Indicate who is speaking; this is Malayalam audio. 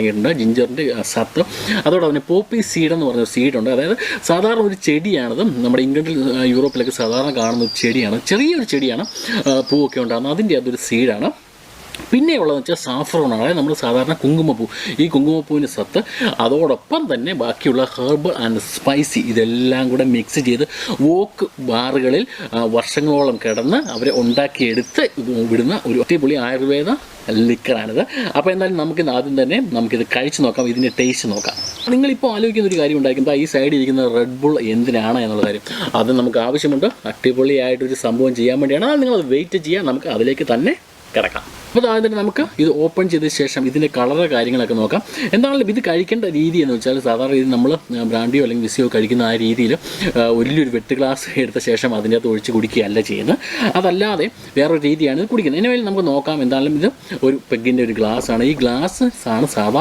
Speaker 1: അടങ്ങിയിട്ടുണ്ട്, ജിഞ്ചറിൻ്റെ സത്ത്. അതോടെ തന്നെ പോപ്പി സീഡ് എന്ന് പറഞ്ഞ സീഡുണ്ട്. അതായത് സാധാരണ ഒരു ചെടിയാണത്, നമ്മുടെ ഇംഗ്ലണ്ടിൽ യൂറോപ്പിലൊക്കെ സാധാരണ കാണുന്ന ഒരു ചെടിയാണ്, ചെറിയൊരു ചെടിയാണ്, പൂവൊക്കെ ഉണ്ടാകുന്നത്, അതിൻ്റെ അതൊരു സീഡാണ്. പിന്നെ ഉള്ളതെന്ന് വെച്ചാൽ സാഫ്രോണാണ്, അതായത് നമ്മൾ സാധാരണ കുങ്കുമപ്പൂ, ഈ കുങ്കുമപ്പൂവിൻ്റെ സത്ത്, അതോടൊപ്പം തന്നെ ബാക്കിയുള്ള ഹെർബ് ആൻഡ് സ്പൈസി ഇതെല്ലാം കൂടെ മിക്സ് ചെയ്ത് വോക്ക് ബാറുകളിൽ വർഷങ്ങളോളം കിടന്ന് അവരെ ഉണ്ടാക്കിയെടുത്ത് വിടുന്ന ഒരു അടിപൊളി ആയുർവേദ ലിക്കറാണിത്. അപ്പോൾ എന്തായാലും നമുക്കിത് ആദ്യം തന്നെ നമുക്കിത് കഴിച്ച് നോക്കാം, ഇതിൻ്റെ ടേസ്റ്റ് നോക്കാം. നിങ്ങളിപ്പോൾ ആലോചിക്കുന്ന ഒരു കാര്യം ഉണ്ടായിരിക്കും, ഈ സൈഡിൽ ഇരിക്കുന്ന റെഡ് ബുൾ എന്തിനാണ് എന്നുള്ള കാര്യം. അത് നമുക്ക് ആവശ്യമുണ്ട്, അടിപൊളിയായിട്ടൊരു സംഭവം ചെയ്യാൻ വേണ്ടിയാണ്. അത് നിങ്ങളത് വെയിറ്റ് ചെയ്യുക, നമുക്ക് അതിലേക്ക് തന്നെ കിടക്കാം. അപ്പോൾ ആദ്യം തന്നെ നമുക്ക് ഇത് ഓപ്പൺ ചെയ്ത ശേഷം ഇതിൻ്റെ കളറ് കാര്യങ്ങളൊക്കെ നോക്കാം. എന്താണെങ്കിലും ഇത് കഴിക്കേണ്ട രീതി എന്ന് വെച്ചാൽ സാധാരണ ഇത് നമ്മൾ ബ്രാൻഡിയോ അല്ലെങ്കിൽ വിസിയോ കഴിക്കുന്ന ആ രീതിയിൽ വലിയൊരു വെട്ട് ഗ്ലാസ് എടുത്ത ശേഷം അതിൻ്റെ അകത്ത് ഒഴിച്ച് കുടിക്കുകയല്ല ചെയ്യുന്നത്. അതല്ലാതെ വേറൊരു രീതിയാണ് ഇത് കുടിക്കുന്നത്. ഇതിനുവേണ്ടി നമുക്ക് നോക്കാം. എന്താണെങ്കിലും ഇത് ഒരു പെഗ്ഗിൻ്റെ ഒരു ഗ്ലാസ്സാണ്. ഈ ഗ്ലാസ് ആണ് സാധാരണ